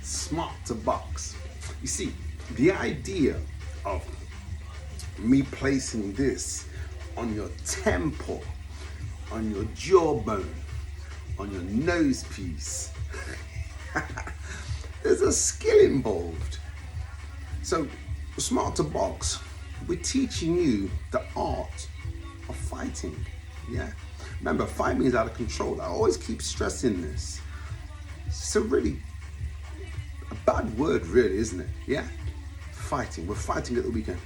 Smart to box. You see, the idea of me placing this on your temple, on your jawbone, on your nose piece, there's a skill involved. So, Smart to Box, we're teaching you the art of fighting. Yeah. Remember, fighting is out of control. I always keep stressing this. It's a really a bad word, really, isn't it? Yeah. Fighting. We're fighting at the weekend.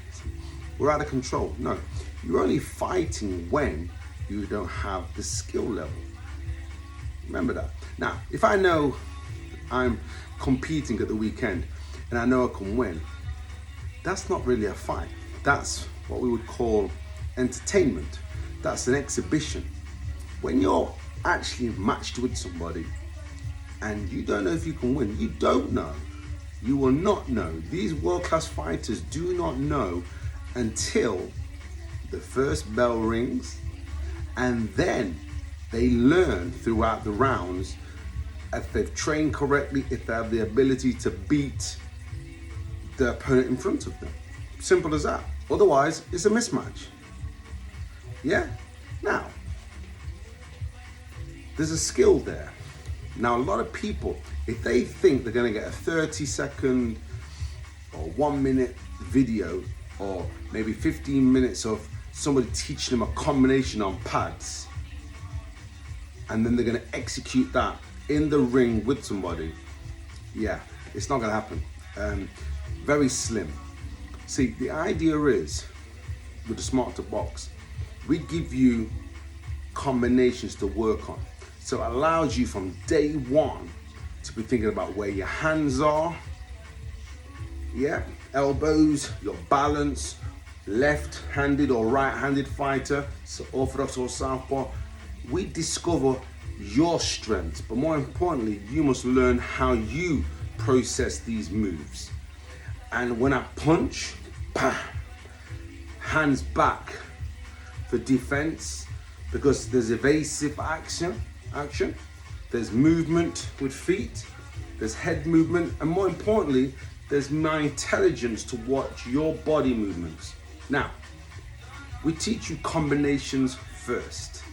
We're out of control. No, you're only fighting when you don't have the skill level. Remember that. Now, if I know I'm competing at the weekend and I know I can win, that's not really a fight. That's what we would call entertainment. That's an exhibition. When you're actually matched with somebody and you don't know if you can win, you don't know. You will not know. These world-class fighters do not know until the first bell rings, and then they learn throughout the rounds if they've trained correctly, if they have the ability to beat the opponent in front of them. Simple as that. Otherwise, it's a mismatch. Yeah? Now, there's a skill there. Now, a lot of people, if they think they're going to get a 30-second or 1 minute video or maybe 15 minutes of somebody teaching them a combination on pads, and then they're going to execute that in the ring with somebody, yeah, it's not going to happen. Very slim. See, the idea is, with the Smart to Box, we give you combinations to work on. So it allows you from day one to be thinking about where your hands are, yeah, elbows, your balance, left-handed or right-handed fighter, so orthodox or southpaw. We discover your strengths, but more importantly, you must learn how you process these moves. And when I punch, bam, hands back for defense, because there's evasive action, there's movement with feet, there's head movement, and more importantly, there's my intelligence to watch your body movements. Now, we teach you combinations first.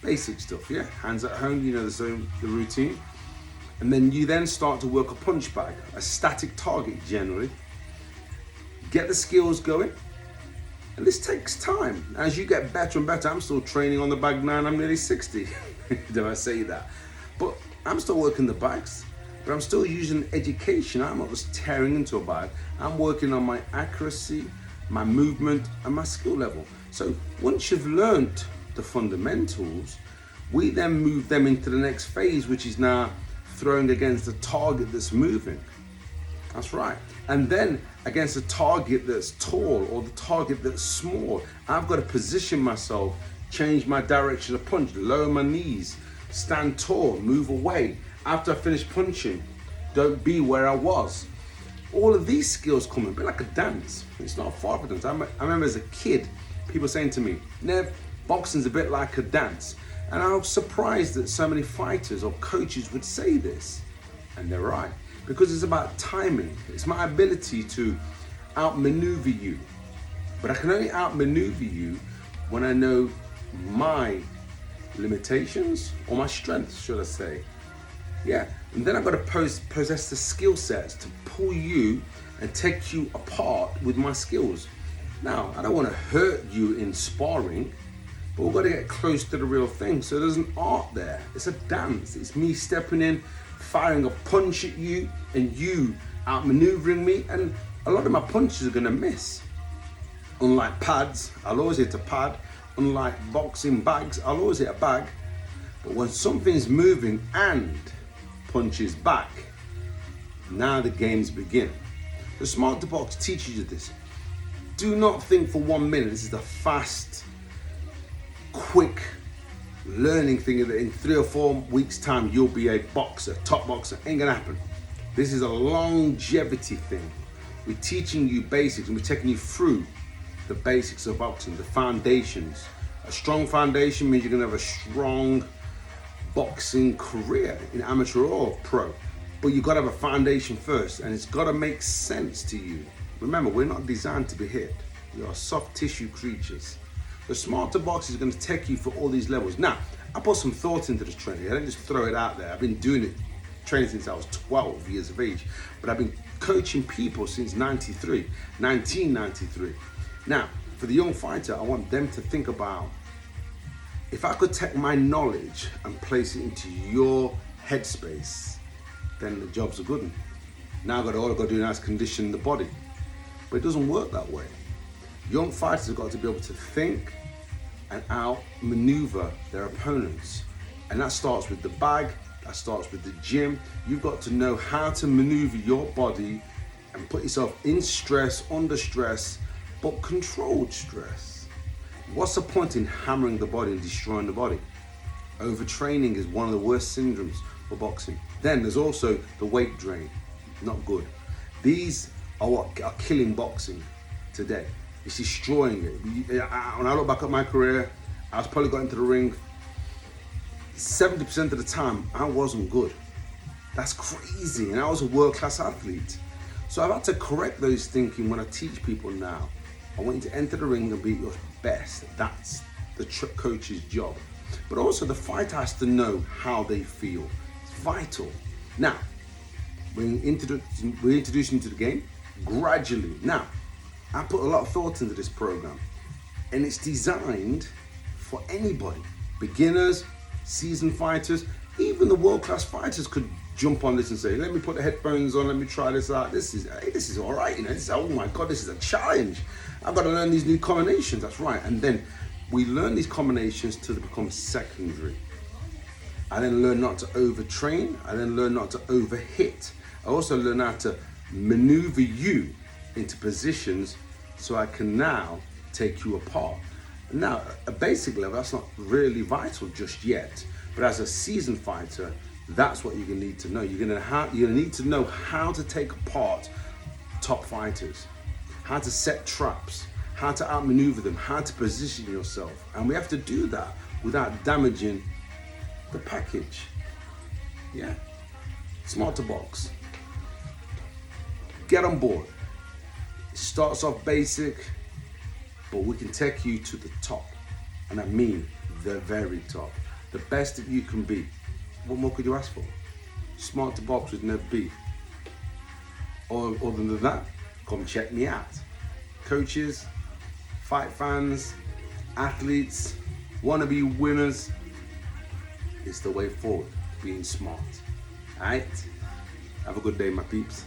Basic stuff, yeah? Hands at home, you know the routine. And then you then start to work a punch bag, a static target generally. Get the skills going. And this takes time. As you get better and better, I'm still training on the bag now and I'm nearly 60. Did I say that? But I'm still working the bags, but I'm still using education. I'm not just tearing into a bag. I'm working on my accuracy, my movement, and my skill level. So once you've learned the fundamentals, we then move them into the next phase, which is now throwing against a target that's moving. That's right. And then against a target that's tall or the target that's small, I've got to position myself, change my direction of punch, lower my knees, stand tall, move away. After I finish punching, don't be where I was. All of these skills come in, a bit like a dance. It's not far from a dance. I remember as a kid, people saying to me, Nev, boxing's a bit like a dance. And I was surprised that so many fighters or coaches would say this. And they're right. Because it's about timing. It's my ability to outmaneuver you. But I can only outmaneuver you when I know my limitations or my strengths, should I say. Yeah, and then I've got to possess the skill sets to pull you and take you apart with my skills. Now, I don't want to hurt you in sparring, but we've got to get close to the real thing. So there's an art there. It's a dance. It's me stepping in, firing a punch at you, and you outmaneuvering me, and a lot of my punches are going to miss. Unlike pads, I'll always hit a pad. Unlike boxing bags, I'll always hit a bag. But when something's moving and punches back, now the games begin. The Smart to Box teaches you this. Do not think for 1 minute this is the fast, quick learning thing that in 3 or 4 weeks time you'll be a boxer, top boxer. Ain't gonna happen. This is a longevity thing. We're teaching you basics and we're taking you through the basics of boxing, the foundations. A strong foundation means you're gonna have a strong boxing career in amateur or pro. But you gotta have a foundation first, and it's gotta make sense to you. Remember, we're not designed to be hit. We are soft tissue creatures. The Smarter Box is gonna take you for all these levels. Now, I put some thought into this training. I didn't just throw it out there. I've been doing it, training since I was 12 years of age, but I've been coaching people since 1993. Now, for the young fighter, I want them to think about, if I could take my knowledge and place it into your headspace, then the job's a good one. Now all I've got to do now is condition the body. But it doesn't work that way. Young fighters have got to be able to think and outmaneuver their opponents. And that starts with the bag, that starts with the gym. You've got to know how to maneuver your body and put yourself in stress, under stress, but controlled stress. What's the point in hammering the body and destroying the body? Overtraining is one of the worst syndromes for boxing. Then there's also the weight drain, not good. These are what are killing boxing today. It's destroying it. When I look back at my career, I was probably got into the ring 70% of the time I wasn't good. That's crazy, and I was a world-class athlete. So I've had to correct those thinking when I teach people now. I want you to enter the ring and be your best. That's the coach's job. But also the fighter has to know how they feel. It's vital. Now, we're introducing to the game gradually. Now, I put a lot of thought into this program, and it's designed for anybody. Beginners, seasoned fighters, even the world-class fighters could jump on this and say, let me put the headphones on, let me try this out. This is all right, you know. Oh my God, this is a challenge. I've got to learn these new combinations. That's right. And then we learn these combinations till they become secondary. I then learn not to overtrain. I then learn not to overhit. I also learn how to maneuver you into positions so I can now take you apart. Now, at a basic level, that's not really vital just yet. But as a seasoned fighter, that's what you're gonna need to know. You're gonna need to know how to take apart top fighters, how to set traps, how to outmaneuver them, how to position yourself. And we have to do that without damaging the package. Yeah, Smarter Box. Get on board. It starts off basic, but we can take you to the top. And I mean the very top. The best that you can be. What more could you ask for? Smarter Box with no B. Or other than that, come check me out. Coaches, fight fans, athletes, wannabe winners, it's the way forward, being smart. All right? Have a good day, my peeps.